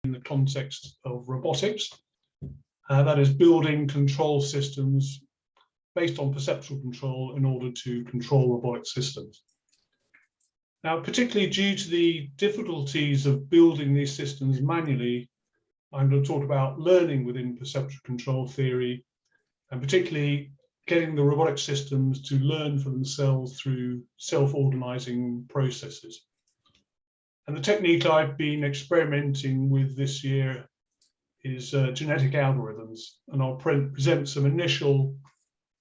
in the context of robotics. That is building control systems based on perceptual control in order to control robotic systems. Now, particularly due to the difficulties of building these systems manually, I'm going to talk about learning within perceptual control theory, and particularly getting the robotic systems to learn for themselves through self-organizing processes. And the technique I've been experimenting with this year is genetic algorithms, and I'll present some initial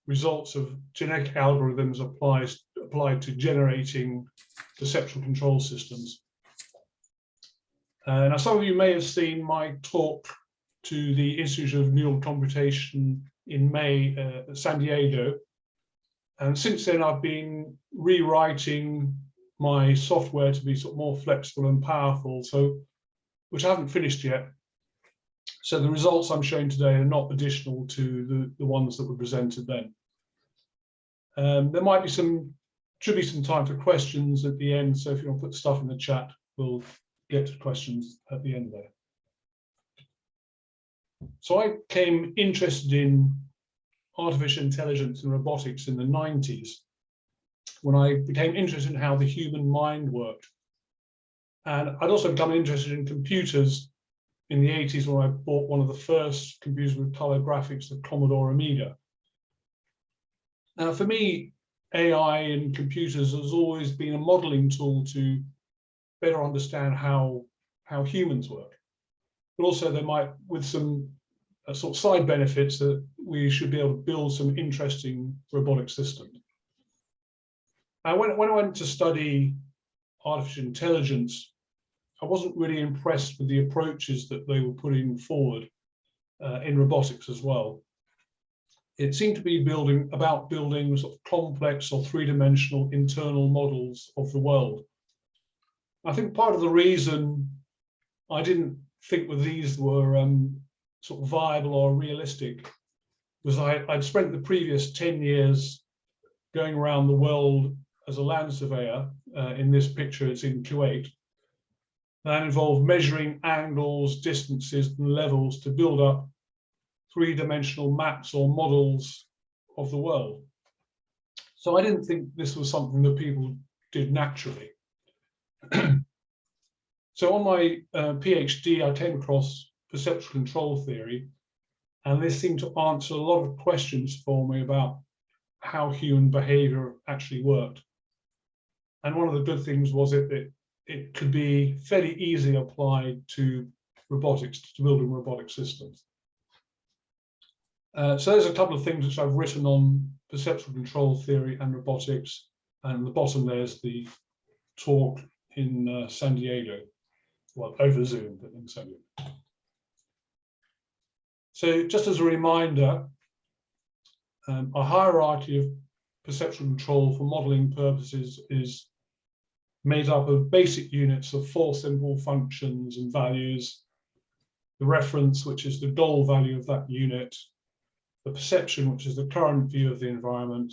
results of genetic algorithms applied to generating perceptual control systems. Now, some of you may have seen my talk to the Institute of Neural Computation in May at San Diego. And since then, I've been rewriting my software to be sort of more flexible and powerful, which I haven't finished yet. So the results I'm showing today are not additional to the ones that were presented then. There might be should be some time for questions at the end. So if you want to put stuff in the chat, we'll get to questions at the end there. So I became interested in artificial intelligence and robotics in the 90s, when I became interested in how the human mind worked. And I'd also become interested in computers in the 80s, when I bought one of the first computers with color graphics, the Commodore Amiga. Now, for me, AI and computers has always been a modeling tool to better understand how humans work. But also there might, with some sort of side benefits, that we should be able to build some interesting robotic systems. And when I went to study artificial intelligence, I wasn't really impressed with the approaches that they were putting forward in robotics as well. It seemed to be about building sort of complex or three-dimensional internal models of the world. I think part of the reason I didn't think that these were sort of viable or realistic was I'd spent the previous 10 years going around the world as a land surveyor. In this picture, it's in Kuwait. That involved measuring angles, distances, and levels to build up three-dimensional maps or models of the world. So I didn't think this was something that people did naturally. So on my PhD, I came across perceptual control theory, and this seemed to answer a lot of questions for me about how human behavior actually worked. And one of the good things was it could be fairly easily applied to robotics, to building robotic systems. So there's a couple of things which I've written on perceptual control theory and robotics, and at the bottom there's the talk in San Diego, well, over Zoom, but in San Diego. So just as a reminder, a hierarchy of perceptual control for modeling purposes is made up of basic units of 4 simple functions and values: the reference, which is the goal value of that unit; the perception, which is the current view of the environment;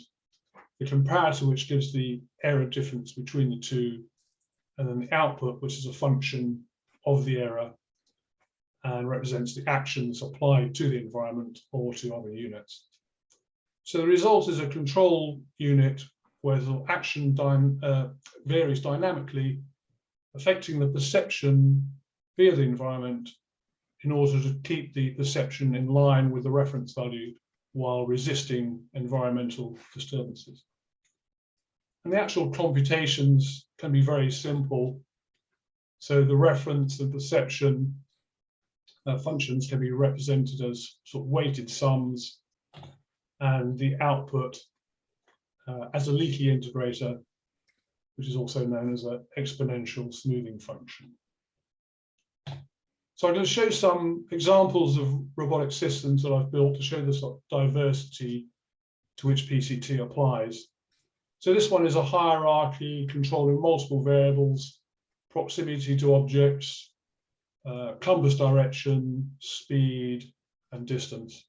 the comparator, which gives the error difference between the two; and then the output, which is a function of the error and represents the actions applied to the environment or to other units. So the result is a control unit where the action varies dynamically, affecting the perception via the environment in order to keep the perception in line with the reference value while resisting environmental disturbances. And the actual computations can be very simple. So the reference and perception functions can be represented as sort of weighted sums, and the output as a leaky integrator, which is also known as an exponential smoothing function. So I'm going to show some examples of robotic systems that I've built to show the sort of diversity to which PCT applies. So this one is a hierarchy controlling multiple variables: proximity to objects, compass direction, speed, and distance.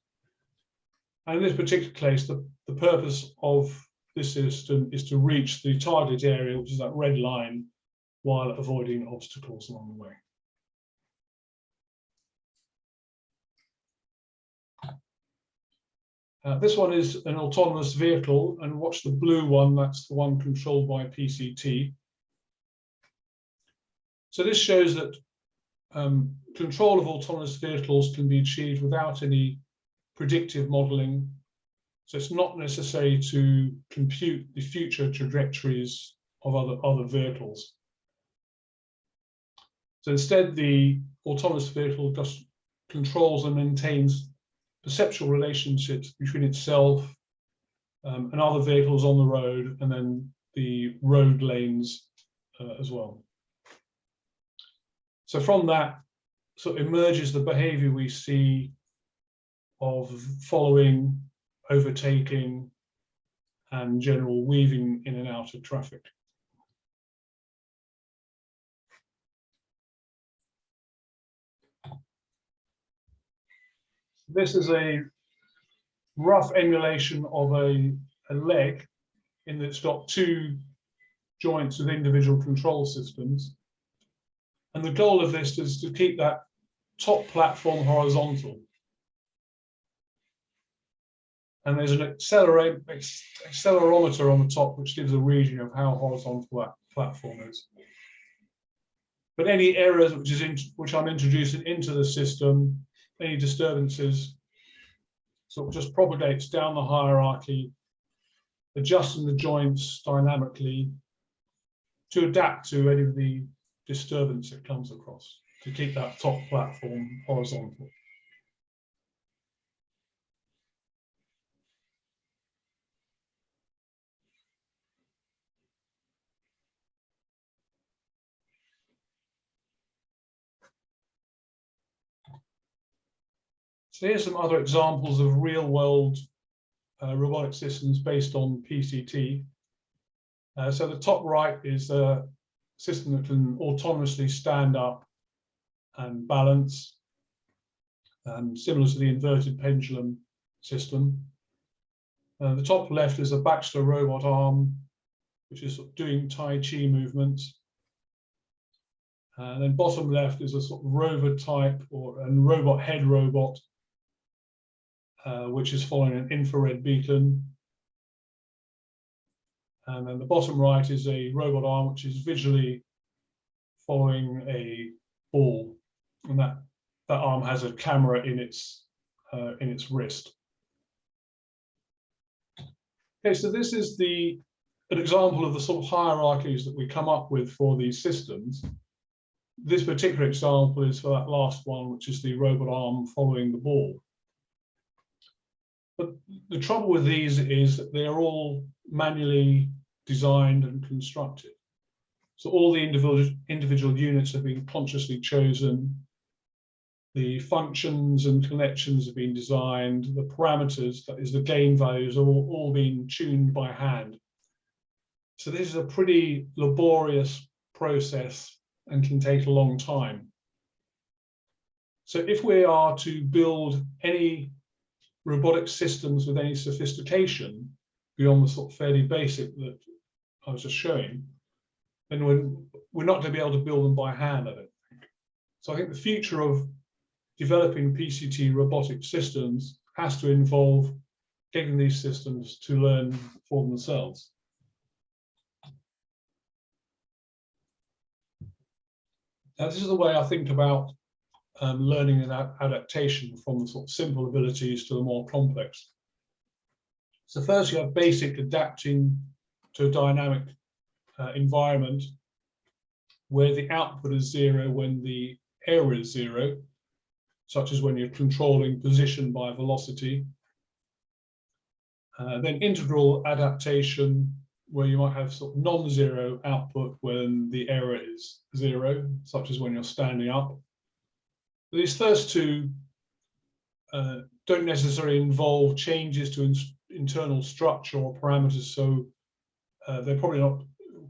And in this particular case, the purpose of this system is to reach the target area, which is that red line, while avoiding obstacles along the way. This one is an autonomous vehicle, and watch the blue one, that's the one controlled by PCT. So this shows that control of autonomous vehicles can be achieved without any predictive modeling. So it's not necessary to compute the future trajectories of other vehicles. So instead, the autonomous vehicle just controls and maintains perceptual relationships between itself and other vehicles on the road, and then the road lanes as well. So from that sort of emerges the behavior we see of following, overtaking, and general weaving in and out of traffic. This is a rough emulation of a leg in that it's got two joints with individual control systems. And the goal of this is to keep that top platform horizontal. And there's an accelerometer on the top, which gives a reading of how horizontal that platform is. But any errors which I'm introducing into the system, any disturbances, sort of just propagates down the hierarchy, adjusting the joints dynamically to adapt to any of the disturbance it comes across, to keep that top platform horizontal. So here's some other examples of real-world robotic systems based on PCT. So the top right is a system that can autonomously stand up and balance, similar to the inverted pendulum system. The top left is a Baxter robot arm, which is doing Tai Chi movements. And then bottom left is a sort of rover type and robot head robot, which is following an infrared beacon. And then the bottom right is a robot arm, which is visually following a ball. And that arm has a camera in its wrist. Okay, so this is an example of the sort of hierarchies that we come up with for these systems. This particular example is for that last one, which is the robot arm following the ball. But the trouble with these is that they are all manually designed and constructed. So all the individual units have been consciously chosen. The functions and connections have been designed. The parameters, that is the gain values, are all being tuned by hand. So this is a pretty laborious process and can take a long time. So if we are to build any robotic systems with any sophistication beyond the sort of fairly basic that I was just showing, then we're not going to be able to build them by hand, I don't think. So I think the future of developing PCT robotic systems has to involve getting these systems to learn for themselves. Now, this is the way I think about learning and adaptation, from the sort of simple abilities to the more complex. So first you have basic adapting to a dynamic environment where the output is zero when the error is zero, such as when you're controlling position by velocity. Then integral adaptation, where you might have sort of non-zero output when the error is zero, such as when you're standing up. These first two don't necessarily involve changes to internal structure or parameters, so they probably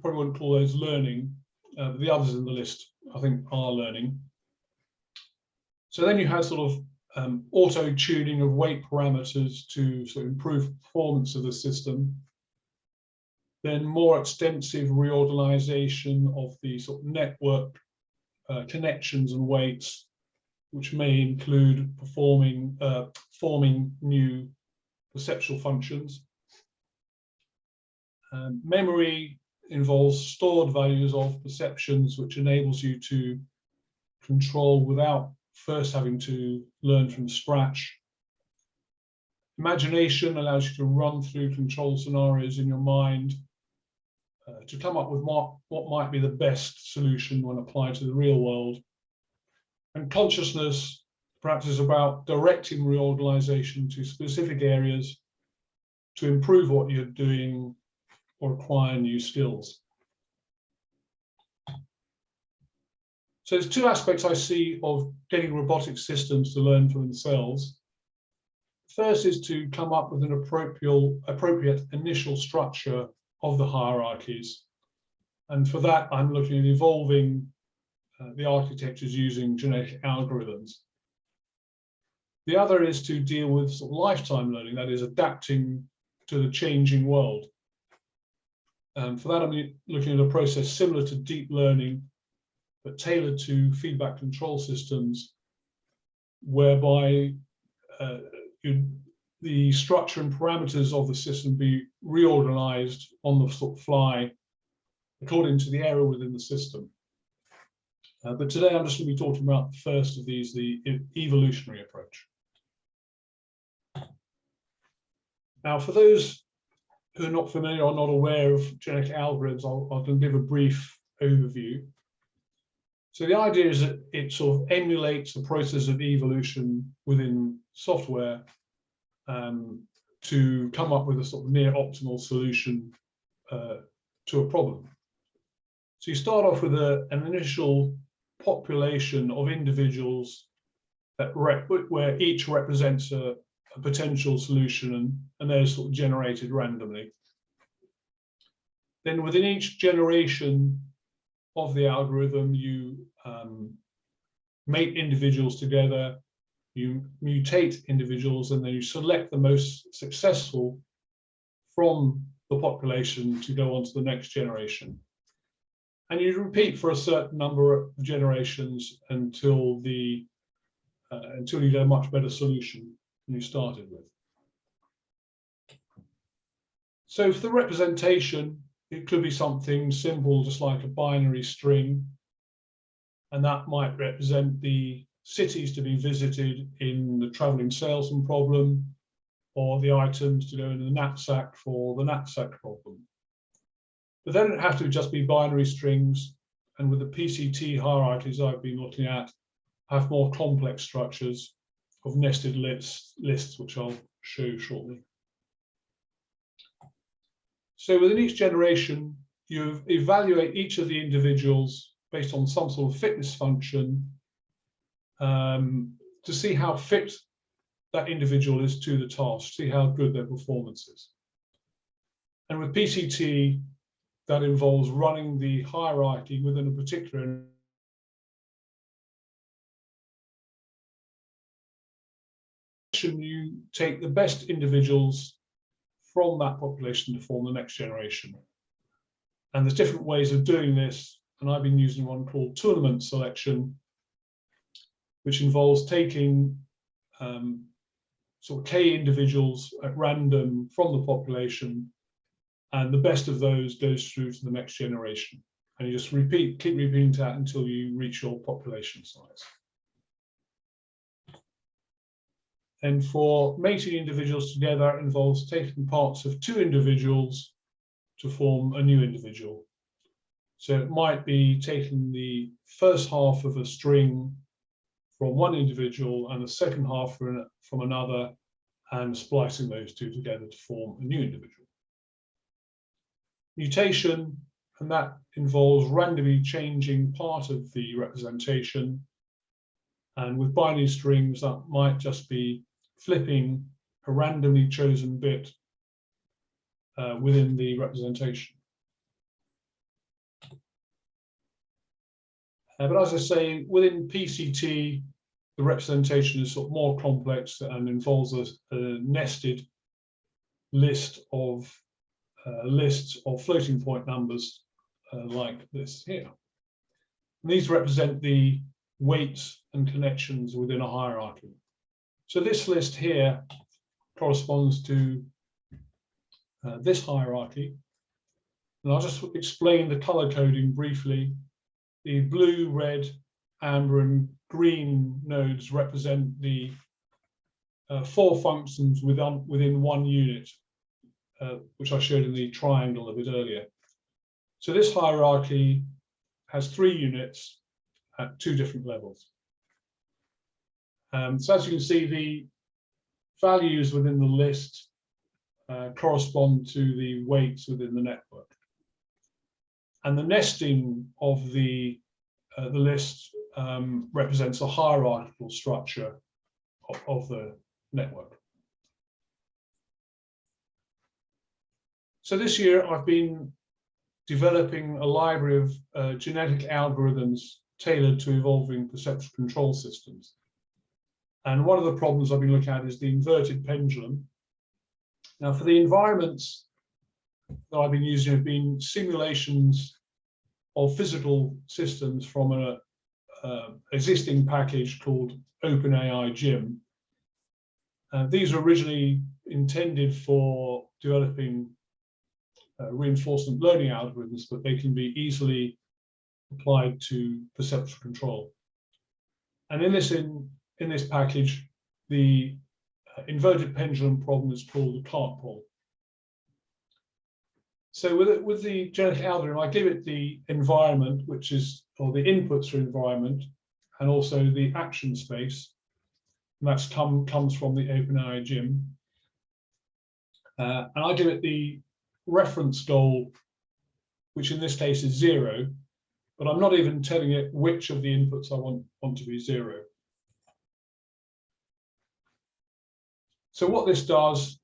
wouldn't call those learning. But the others in the list, I think, are learning. So then you have sort of auto-tuning of weight parameters to sort of improve performance of the system. Then more extensive reorganization of the sort of network connections and weights, which may include forming new perceptual functions. Memory involves stored values of perceptions, which enables you to control without first having to learn from scratch. Imagination allows you to run through control scenarios in your mind to come up with what might be the best solution when applied to the real world. And consciousness perhaps is about directing reorganization to specific areas to improve what you're doing or acquire new skills. So there's two aspects I see of getting robotic systems to learn for themselves. First is to come up with an appropriate initial structure of the hierarchies. And for that, I'm looking at evolving the architectures using genetic algorithms. The other is to deal with sort of lifetime learning, that is adapting to the changing world. For that, I'm looking at a process similar to deep learning, but tailored to feedback control systems, whereby the structure and parameters of the system be reorganized on the sort of fly according to the error within the system. But today I'm just going to be talking about the first of these, the evolutionary approach. Now, for those who are not familiar or not aware of genetic algorithms, I'll give a brief overview. So the idea is that it sort of emulates the process of evolution within software to come up with a sort of near optimal solution to a problem. So you start off with an initial population of individuals that where each represents a potential solution, and they're sort of generated randomly. Then within each generation of the algorithm, you mate individuals together, you mutate individuals, and then you select the most successful from the population to go on to the next generation. And you repeat for a certain number of generations until you get a much better solution than you started with. So for the representation, it could be something simple, just like a binary string, and that might represent the cities to be visited in the traveling salesman problem, or the items to go in the knapsack for the knapsack problem. But then it has to just be binary strings, and with the PCT hierarchies I've been looking at, have more complex structures of nested lists, which I'll show you shortly. So within each generation, you evaluate each of the individuals based on some sort of fitness function to see how fit that individual is to the task, see how good their performance is. And with PCT, that involves running the hierarchy within a particular you take the best individuals from that population to form the next generation. And there's different ways of doing this, and I've been using one called tournament selection, which involves taking sort of K individuals at random from the population, and the best of those goes through to the next generation. And you just keep repeating that until you reach your population size. And for mating individuals together, it involves taking parts of two individuals to form a new individual. So it might be taking the first half of a string from one individual and the second half from another, and splicing those two together to form a new individual. Mutation, and that involves randomly changing part of the representation. And with binary strings, that might just be flipping a randomly chosen bit within the representation. But as I say, within PCT, the representation is sort of more complex and involves a nested list of lists of floating point numbers like this here. And these represent the weights and connections within a hierarchy. So this list here corresponds to this hierarchy. And I'll just explain the color coding briefly. The blue, red, amber, and green nodes represent the 4 functions within one unit, which I showed in the triangle a bit earlier. So this hierarchy has 3 units at 2 different levels. So as you can see, the values within the list correspond to the weights within the network. And the nesting of the list represents a hierarchical structure of the network. So this year I've been developing a library of genetic algorithms tailored to evolving perceptual control systems. And one of the problems I've been looking at is the inverted pendulum. Now, for the environments that I've been using have been simulations of physical systems from an existing package called OpenAI Gym. These are originally intended for developing reinforcement learning algorithms, but they can be easily applied to perceptual control. And in this package, the inverted pendulum problem is called the cart pole. So with the genetic algorithm, I give it the environment, which is, or the inputs for environment, and also the action space. And that's comes from the OpenAI Gym. And I give it the reference goal, which in this case is 0, but I'm not even telling it which of the inputs I want to be 0. So what this does,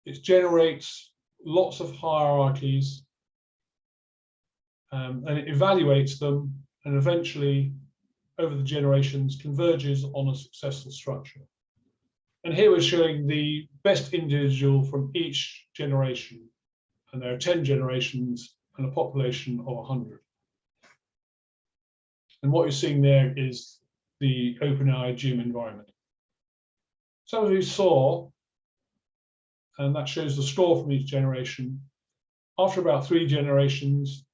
it generates lots of hierarchies, and it evaluates them, and eventually, over the generations, converges on a successful structure. And here we're showing the best individual from each generation, and there are 10 generations and a population of 100. And what you're seeing there is the OpenAI Gym environment. So as we saw, and that shows the score from each generation, after about 3 generations,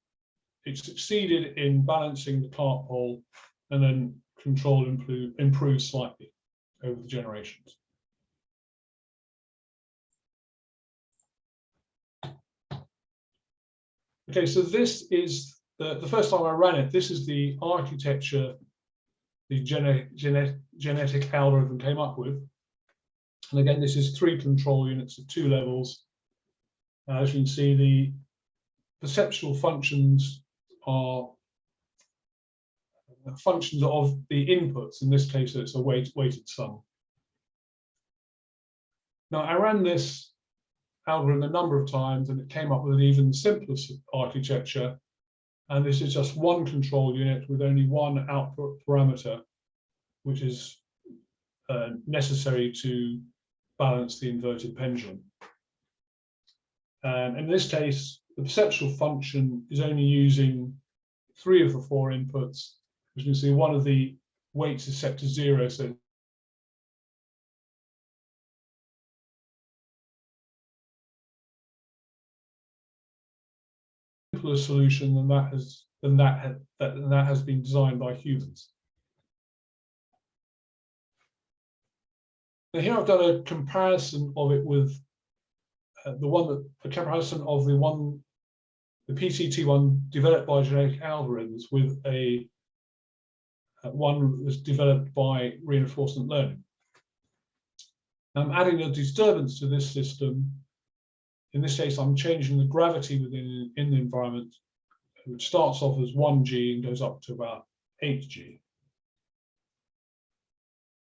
it succeeded in balancing the cart pole, and then control improved slightly over the generations. Okay, so this is the first time I ran it. This is the architecture the genetic algorithm came up with. And again, this is 3 control units at 2 levels. As you can see, the perceptual functions are functions of the inputs. In this case, it's a weighted sum. Now, I ran this algorithm a number of times, and it came up with an even simpler architecture. And this is just 1 control unit with only 1 output parameter, which is necessary to balance the inverted pendulum. And in this case, the perceptual function is only using 3 of the 4 inputs. As you can see, one of the weights is set to 0, so simpler solution than that has been designed by humans. Now here I've done a comparison of it with the PCT one developed by genetic algorithms with one that was developed by reinforcement learning. I'm adding a disturbance to this system. In this case, I'm changing the gravity in the environment, which starts off as 1g and goes up to about 8g.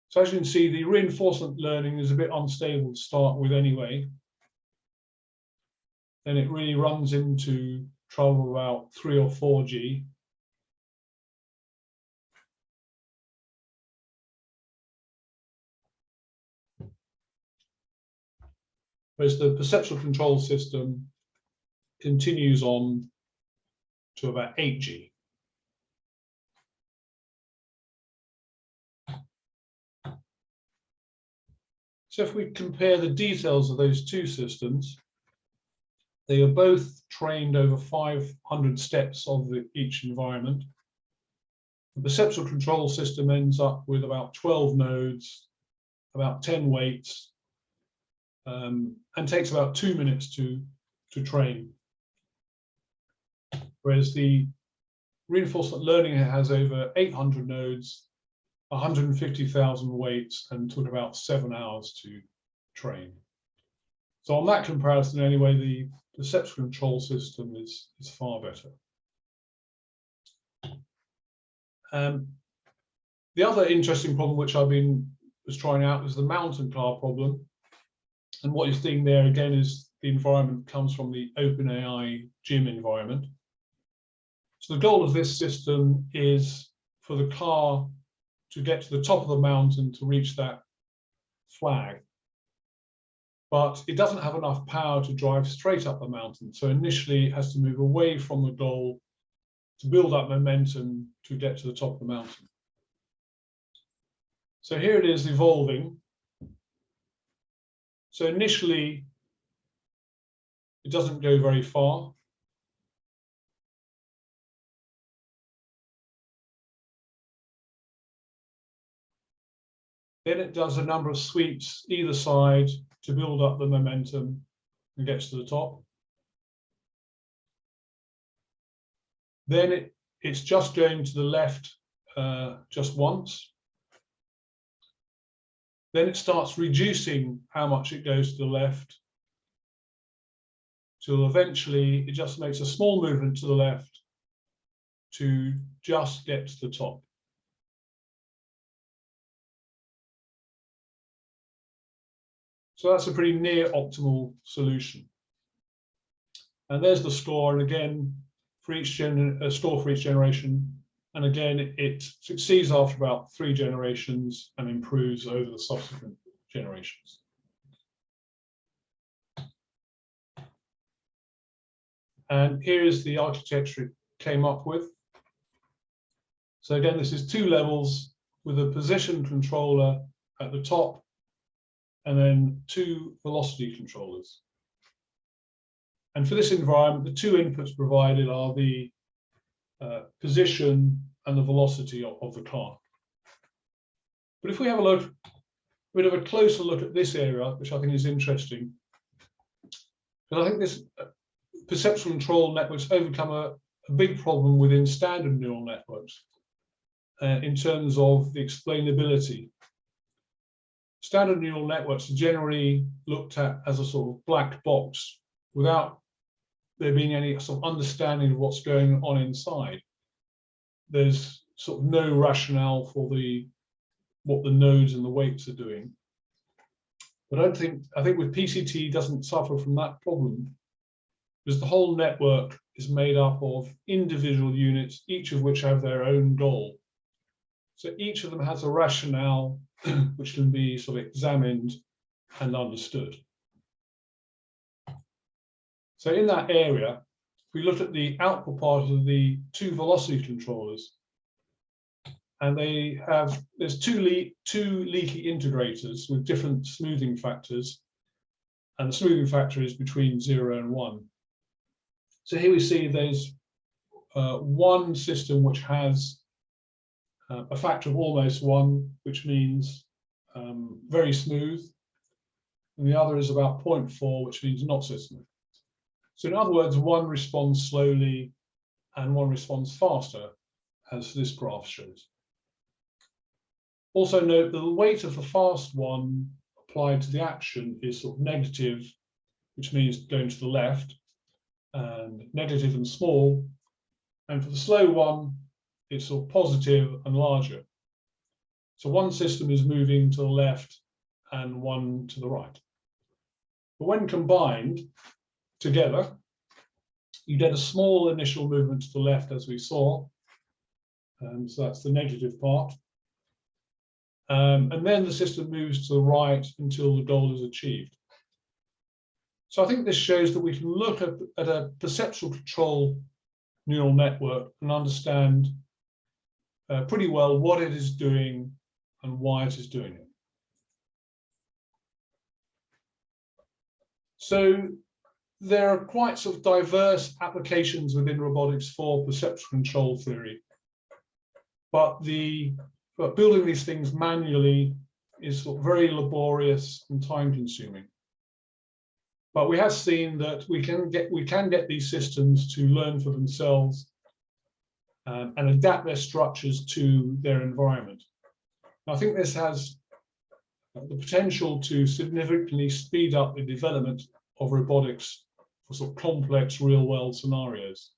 So as you can see, the reinforcement learning is a bit unstable to start with anyway. Then it really runs into trouble about 3 or 4g. Whereas the perceptual control system continues on to about 8g. So if we compare the details of those two systems, they are both trained over 500 steps of each environment. The perceptual control system ends up with about 12 nodes, about 10 weights, and takes about 2 minutes to train. Whereas the reinforcement learning has over 800 nodes, 150,000 weights, and took about 7 hours to train. So on that comparison, anyway, the perceptual control system is far better. The other interesting problem which was trying out was the mountain car problem. And what you're seeing there again is the environment comes from the OpenAI gym environment. So the goal of this system is for the car to get to the top of the mountain to reach that flag. But it doesn't have enough power to drive straight up the mountain. So initially it has to move away from the goal to build up momentum to get to the top of the mountain. So here it is evolving. So initially, it doesn't go very far. Then it does a number of sweeps either side to build up the momentum and gets to the top. Then it's just going to the left just once. Then it starts reducing how much it goes to the left till eventually it just makes a small movement to the left to just get to the top. So that's a pretty near optimal solution. And there's the score, and again, for each score for each generation. And again, it succeeds after about 3 generations and improves over the subsequent generations. And here is the architecture it came up with. So again, this is 2 levels with a position controller at the top and then 2 velocity controllers. And for this environment, the 2 inputs provided are the position and the velocity of the car. But if we have a bit of a closer look at this area, which I think is interesting, because I think this perceptual control networks overcome a big problem within standard neural networks in terms of the explainability. Standard neural networks are generally looked at as a sort of black box without there being any sort of understanding of what's going on inside. There's sort of no rationale for what the nodes and the weights are doing. But I think with PCT doesn't suffer from that problem because the whole network is made up of individual units, each of which have their own goal. So each of them has a rationale which can be sort of examined and understood. So in that area, if we look at the output part of the 2 velocity controllers, and there's two leaky integrators with different smoothing factors, and the smoothing factor is between 0 and 1. So here we see there's one system which has a factor of almost 1, which means very smooth, and the other is about 0.4, which means not so smooth. So in other words, one responds slowly and one responds faster, as this graph shows. Also note that the weight of the fast one applied to the action is sort of negative, which means going to the left, and negative and small. And for the slow one, it's sort of positive and larger. So one system is moving to the left and one to the right. But when combined together, you get a small initial movement to the left, as we saw. So that's the negative part. And then the system moves to the right until the goal is achieved. So I think this shows that we can look at a perceptual control neural network and understand pretty well what it is doing and why it is doing it. So there are quite sort of diverse applications within robotics for perceptual control theory, but building these things manually is sort of very laborious and time-consuming. But we have seen that we can get these systems to learn for themselves and adapt their structures to their environment. I think this has the potential to significantly speed up the development of robotics for sort of complex real-world scenarios.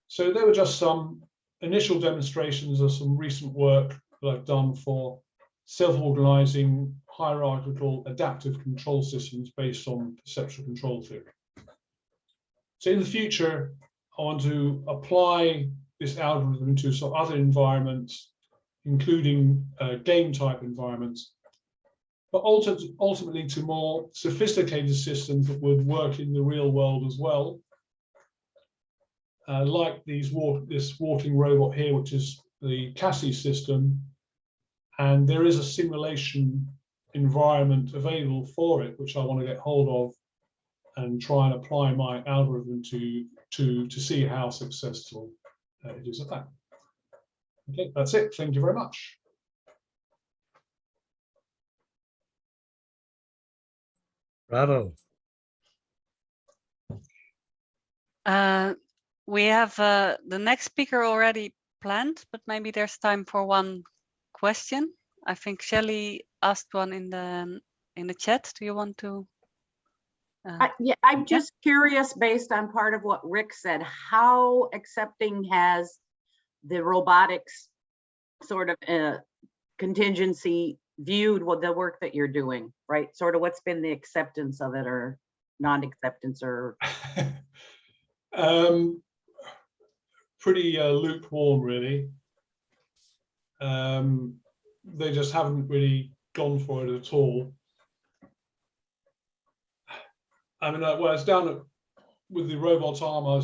So there were just some initial demonstrations of some recent work that I've done for self-organizing hierarchical adaptive control systems based on perceptual control theory. So in the future, I want to apply this algorithm to some other environments, including game type environments, but ultimately to more sophisticated systems that would work in the real world as well. Like this walking robot here, which is the Cassie system, and there is a simulation environment available for it, which I want to get hold of and try and apply my algorithm to see how successful it is at that. Okay, that's it. Thank you very much. Bravo. We have the next speaker already planned, but maybe there's time for one question. I think Shelley asked one in the chat. Do you want to? Yeah, I'm just curious, based on part of what Rick said, how accepting has the robotics sort of contingency viewed with the work that you're doing, right? Sort of what's been the acceptance of it or non-acceptance or? Pretty lukewarm, really. They just haven't really gone for it at all. I mean, when I was down with the robot arm, I was